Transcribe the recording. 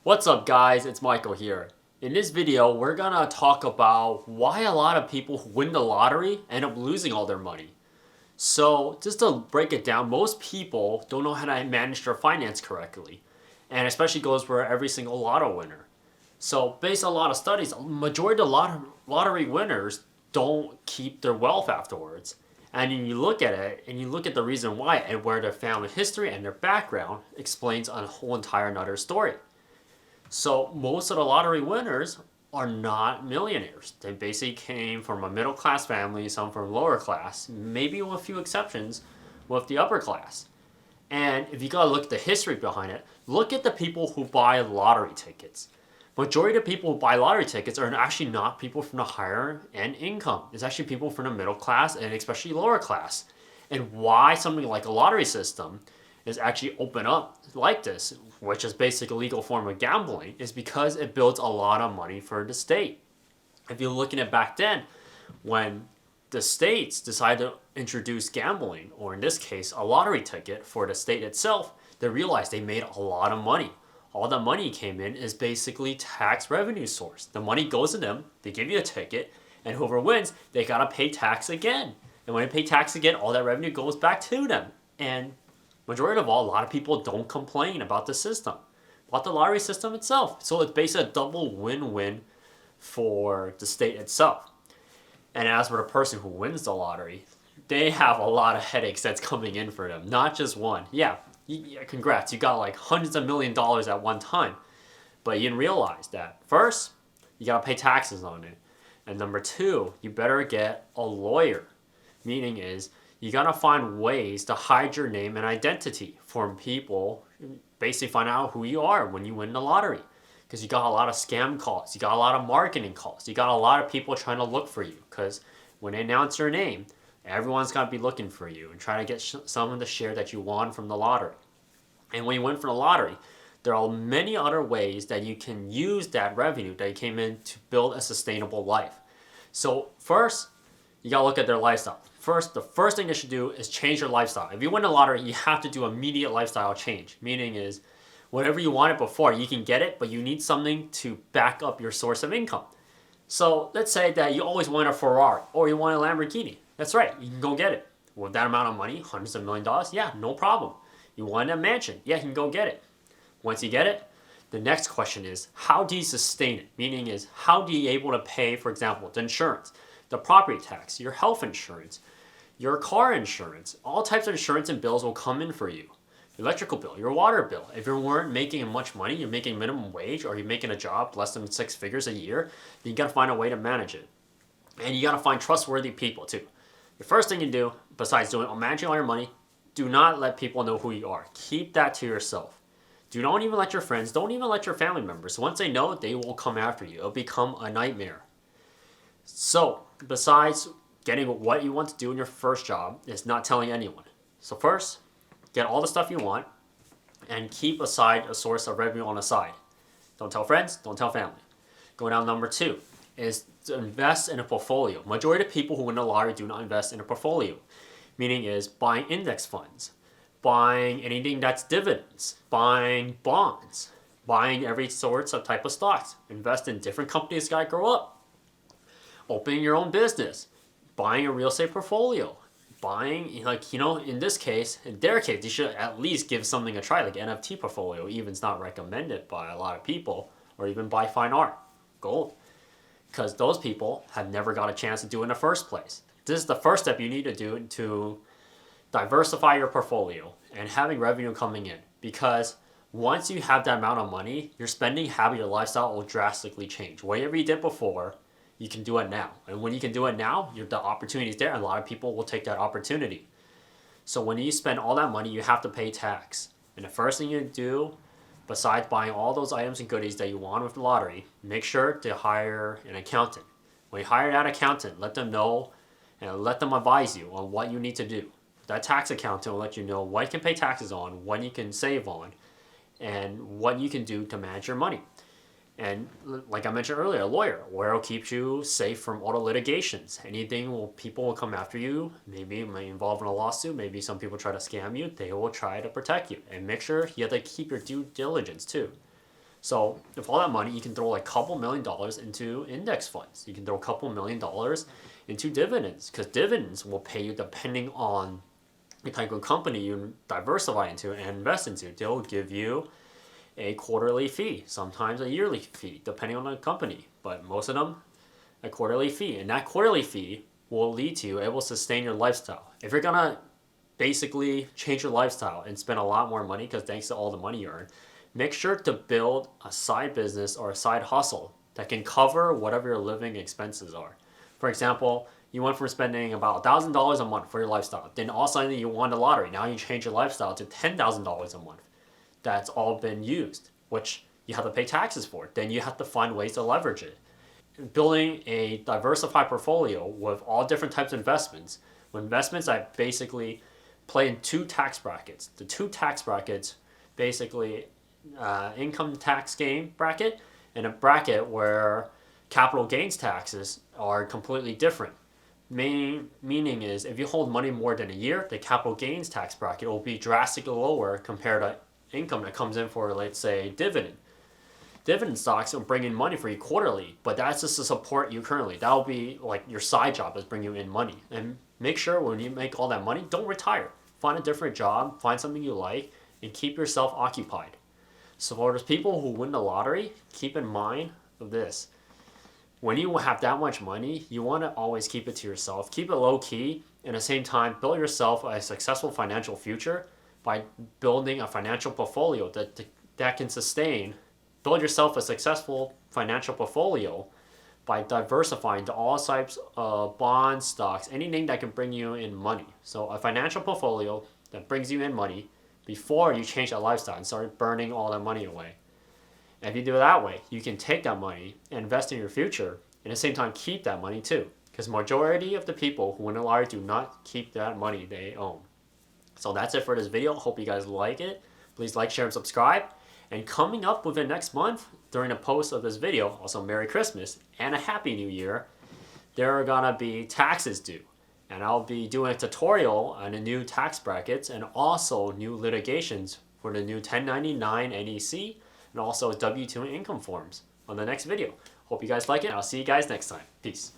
What's up guys, it's Michael here. In this video, we're gonna talk about why a lot of people who win the lottery end up losing all their money. So just to break it down, most people don't know how to manage their finance correctly. And especially goes for every single lotto winner. So based on a lot of studies, a majority of the lottery winners don't keep their wealth afterwards. And then you look at it and you look at the reason why and where their family history and their background explains a whole entire another story. So most of the lottery winners are not millionaires. They basically came from a middle class family, some from lower class, maybe with a few exceptions with the upper class. And if you gotta look at the history behind it, look at the people who buy lottery tickets. Majority of people who buy lottery tickets are actually not people from the higher end income. It's actually people from the middle class and especially lower class. And why something like a lottery system is actually open up like this, which is basically a legal form of gambling, is because it builds a lot of money for the state. If you're looking at back then, when the states decided to introduce gambling, or in this case, a lottery ticket for the state itself, they realized they made a lot of money. All the money came in is basically tax revenue source. The money goes to them, they give you a ticket, and whoever wins, they gotta pay tax again. And when they pay tax again, all that revenue goes back to them. And majority of all, a lot of people don't complain about the system, about the lottery system itself. So it's basically a double win-win for the state itself. And as for the person who wins the lottery, they have a lot of headaches that's coming in for them, not just one. Yeah, congrats, you got like hundreds of $1,000,000 at one time. But you didn't realize that. First, you gotta pay taxes on it. And number two, you better get a lawyer. Meaning is, you gotta find ways to hide your name and identity from people, basically find out who you are when you win the lottery. Because you got a lot of scam calls, you got a lot of marketing calls, you got a lot of people trying to look for you. Because when they announce your name, everyone's gonna be looking for you and trying to get some of the share that you won from the lottery. And when you win from the lottery, there are many other ways that you can use that revenue that you came in to build a sustainable life. So first, you gotta look at their lifestyle. First, the first thing you should do is change your lifestyle. If you win the lottery, you have to do immediate lifestyle change. Meaning is, whatever you wanted before, you can get it, but you need something to back up your source of income. So let's say that you always want a Ferrari or you want a Lamborghini. That's right, you can go get it. With that amount of money, hundreds of $1,000,000, yeah, no problem. You want a mansion, yeah, you can go get it. Once you get it, the next question is, how do you sustain it? Meaning is, how do you able to pay, for example, the insurance, the property tax, your health insurance, your car insurance, all types of insurance and bills will come in for you. Your electrical bill, your water bill. If you weren't making much money, you're making minimum wage or you're making a job less than 6 figures a year, then you gotta find a way to manage it. And you gotta find trustworthy people too. The first thing you do, besides managing all your money, do not let people know who you are. Keep that to yourself. Do not even let your friends, don't even let your family members. Once they know, they will come after you. It'll become a nightmare. So, besides getting what you want to do in your first job is not telling anyone. So first, get all the stuff you want and keep aside a source of revenue on the side. Don't tell friends, don't tell family. Going down number two is to invest in a portfolio. Majority of people who win the lottery do not invest in a portfolio. Meaning is buying index funds, buying anything that's dividends, buying bonds, buying every sorts of type of stocks. Invest in different companies that grow up. Opening your own business, buying a real estate portfolio, buying, like, in this case, in their case, you should at least give something a try, like NFT portfolio. Even it's not recommended by a lot of people, or even buy fine art, gold, because those people have never got a chance to do it in the first place. This is the first step you need to do to diversify your portfolio and having revenue coming in, because once you have that amount of money, your spending habit, your lifestyle will drastically change. Whatever you did before, you can do it now. And when you can do it now, the opportunity is there, and a lot of people will take that opportunity. So when you spend all that money, you have to pay tax. And the first thing you do, besides buying all those items and goodies that you want with the lottery, make sure to hire an accountant. When you hire that accountant, let them know and let them advise you on what you need to do. That tax accountant will let you know what you can pay taxes on, what you can save on, and what you can do to manage your money. And like I mentioned earlier, a lawyer, where it'll keep you safe from all the litigations. Anything people will come after you, maybe it may involve in a lawsuit, maybe some people try to scam you, they will try to protect you. And make sure you have to keep your due diligence too. So with all that money, you can throw like a couple $1,000,000 into index funds. You can throw a couple $1,000,000 into dividends, because dividends will pay you depending on the type of company you diversify into and invest into. They'll give you a quarterly fee, sometimes a yearly fee, depending on the company. But most of them, a quarterly fee. And that quarterly fee will lead to you able to sustain your lifestyle. If you're gonna basically change your lifestyle and spend a lot more money, because thanks to all the money you earn, make sure to build a side business or a side hustle that can cover whatever your living expenses are. For example, you went from spending about $1,000 a month for your lifestyle, then all of a sudden you won the lottery. Now you change your lifestyle to $10,000 a month. That's all been used, which you have to pay taxes for. Then you have to find ways to leverage it. Building a diversified portfolio with all different types of investments, with investments that basically play in two tax brackets. The two tax brackets, basically income tax gain bracket and a bracket where capital gains taxes are completely different. Meaning is if you hold money more than a year, the capital gains tax bracket will be drastically lower compared to income that comes in for, let's say, dividend. Dividend stocks will bring in money for you quarterly, but that's just to support you currently. That will be like your side job is bring you in money. And make sure when you make all that money, don't retire. Find a different job, find something you like, and keep yourself occupied. So for those people who win the lottery, keep in mind of this. When you have that much money, you want to always keep it to yourself. Keep it low key, and at the same time, build yourself a successful financial future by building a financial portfolio that can sustain. Build yourself a successful financial portfolio by diversifying to all types of bonds, stocks, anything that can bring you in money. So a financial portfolio that brings you in money before you change that lifestyle and start burning all that money away. And if you do it that way, you can take that money and invest in your future, and at the same time keep that money too. Because majority of the people who win the lottery do not keep that money they own. So that's it for this video. Hope you guys like it. Please like, share, and subscribe. And coming up within next month, during the post of this video, also Merry Christmas and a Happy New Year, there are gonna be taxes due. And I'll be doing a tutorial on the new tax brackets and also new litigations for the new 1099 NEC and also W-2 income forms on the next video. Hope you guys like it. I'll see you guys next time. Peace.